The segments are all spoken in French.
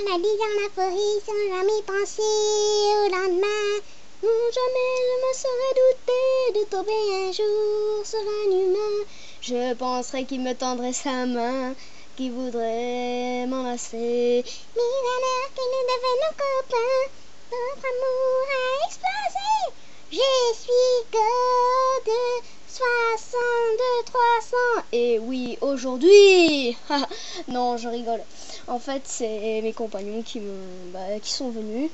baladais dans la forêt sans jamais penser au lendemain. Non, jamais je me serais douté de tomber un jour sur un humain. Je penserais qu'il me tendrait sa main, qu'il voudrait m'enlacer. Mais alors que nous devenons copains, notre amour a explosé. Je suis que de 62 300. Et oui, aujourd'hui. Non, je rigole. En fait, c'est mes compagnons qui sont venus.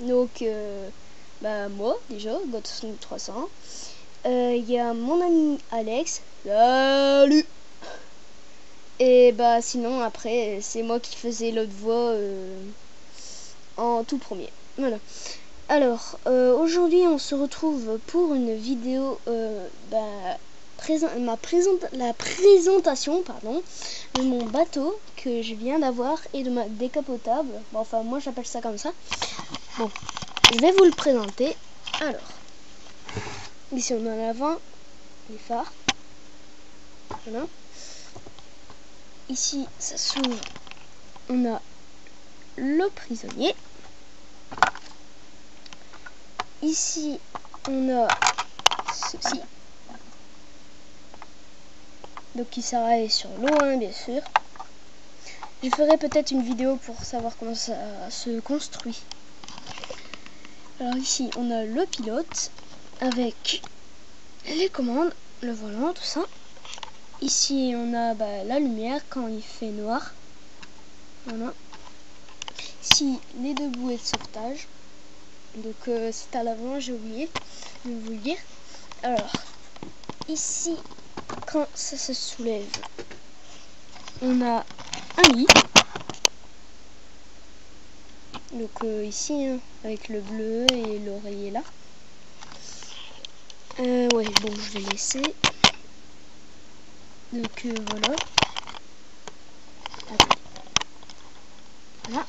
Donc, moi, déjà, God 300. Il y a mon ami Alex. Salut. Et sinon, après, c'est moi qui faisais l'autre voix en tout premier. Voilà. Alors, aujourd'hui, on se retrouve pour une vidéo, la présentation de mon bateau que je viens d'avoir et de ma décapotable. Bon, enfin, moi, j'appelle ça comme ça. Bon, je vais vous le présenter. Alors, ici, on a l'avant, les phares. Voilà. Ici, ça s'ouvre. On a le prisonnier. Ici, on a ceci. Donc, qui s'arrête sur l'eau, hein, bien sûr. Je ferai peut-être une vidéo pour savoir comment ça se construit. Alors, ici, on a le pilote avec les commandes, le volant, tout ça. Ici, on a la lumière quand il fait noir. Voilà. Ici, les deux bouées de sauvetage. Donc, c'est à l'avant, j'ai oublié de vous le dire. Alors, ici, quand ça se soulève, on a un lit. Donc, ici, hein, avec le bleu et l'oreiller là. Ouais, bon, je vais laisser. Donc, voilà. Voilà.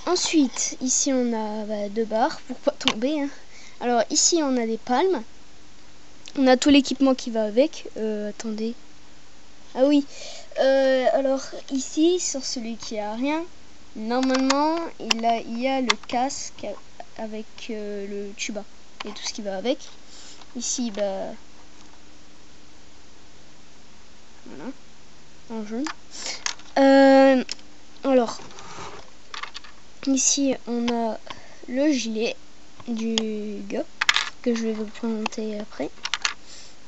Ensuite, ici on a deux barres pour pas tomber. Hein. Alors ici on a des palmes. On a tout l'équipement qui va avec. Attendez. Ah oui. Alors ici, sur celui qui a rien, normalement il y a le casque avec le tuba et tout ce qui va avec. Ici, voilà. En jaune. Alors. Ici, on a le gilet du gars que je vais vous présenter après.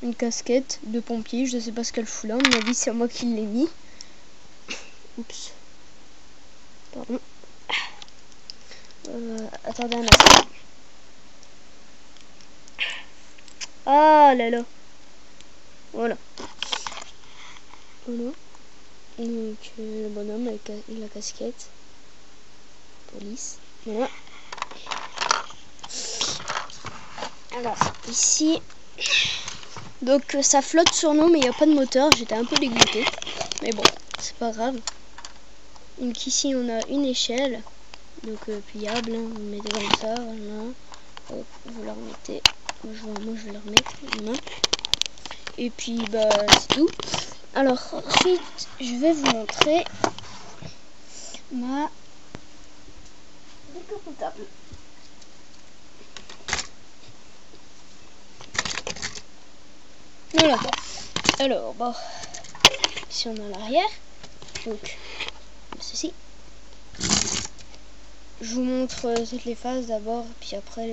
Une casquette de pompier, je ne sais pas ce qu'elle fout là, à mon avis c'est moi qui l'ai mis. Oups. Pardon. Attendez un instant. Ah là là. Voilà. Voilà. Donc le bonhomme avec la casquette. Police. Voilà. Alors, ici, donc ça flotte sur nous, mais il n'y a pas de moteur. J'étais un peu dégoûté. Mais bon, c'est pas grave. Donc ici, on a une échelle. Donc pliable. Hein. Vous le mettez comme ça. Voilà. Hop, vous la remettez. Moi, je vais la remettre. Voilà. Et puis, c'est tout. Alors, ensuite, je vais vous montrer ma décapotable. Voilà. Alors, ici on a l'arrière. Donc, ceci. Je vous montre toutes les phases d'abord, puis après,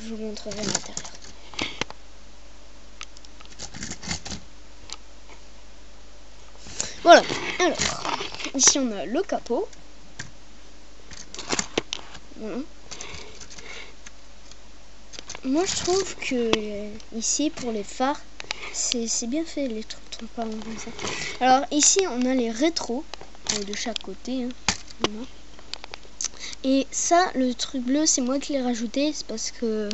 je vous montrerai l'intérieur. Voilà. Alors, ici on a le capot. Voilà. Moi je trouve que ici pour les phares c'est bien fait, les trucs transparents comme ça. Alors ici on a les rétros de chaque côté. Hein. Voilà. Et ça, le truc bleu, c'est moi qui l'ai rajouté, c'est parce que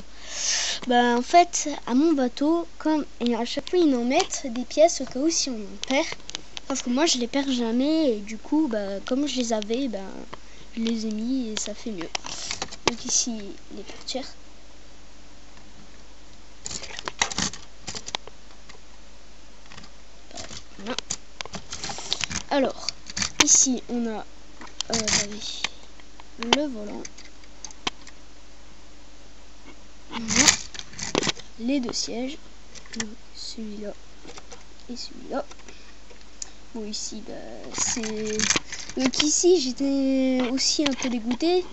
en fait à mon bateau, comme et à chaque fois ils en mettent des pièces au cas où si on en perd. Parce que moi je les perds jamais et du coup comme je les avais, je les ai mis et ça fait mieux. Donc ici les portières. Voilà. Alors, ici on a le volant, voilà. Les deux sièges, celui-là et celui-là. Bon, ici c'est donc ici j'étais aussi un peu dégoûté,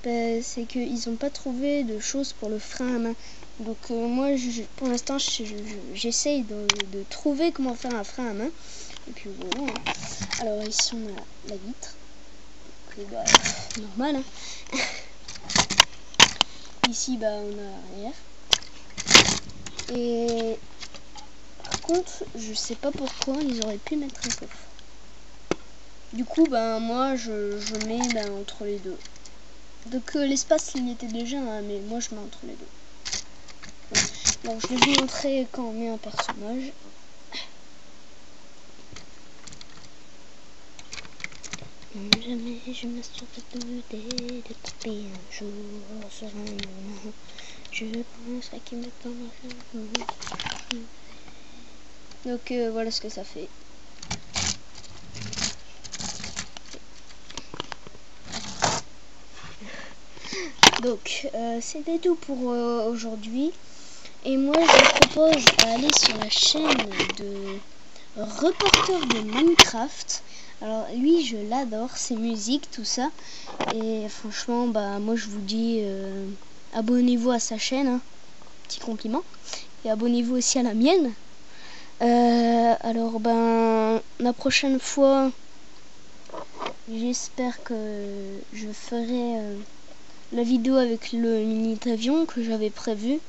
c'est qu'ils n'ont pas trouvé de choses pour le frein à main. Donc moi pour l'instant j'essaye de trouver comment faire un frein à main. Et puis voilà. Alors ici on a la vitre, normal, hein. Ici on a l'arrière. Et par contre je sais pas pourquoi ils auraient pu mettre un coffre. Du coup moi je mets entre les deux. Donc l'espace il y était déjà, hein, mais moi je mets entre les deux. Donc je vais vous montrer quand on met un personnage. Jamais je me serais douté de taper un jour sur un humain. Je penserais qu'il me tendrait. Donc voilà ce que ça fait. Donc c'était tout pour aujourd'hui. Et moi je vous propose d'aller sur la chaîne de Reporter de Minecraft. Alors lui je l'adore, ses musiques, tout ça. Et franchement moi je vous dis abonnez-vous à sa chaîne, hein. Petit compliment. Et abonnez-vous aussi à la mienne. Alors la prochaine fois j'espère que je ferai la vidéo avec le mini-avion que j'avais prévu.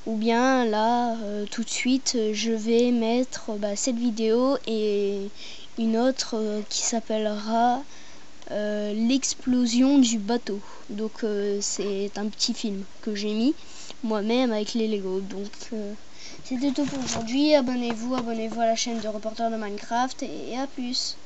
Ou bien là tout de suite je vais mettre cette vidéo et une autre qui s'appellera l'explosion du bateau. Donc c'est un petit film que j'ai mis moi-même avec les Lego. Donc c'était tout pour aujourd'hui. Abonnez-vous à la chaîne de Reporter de Minecraft et à plus.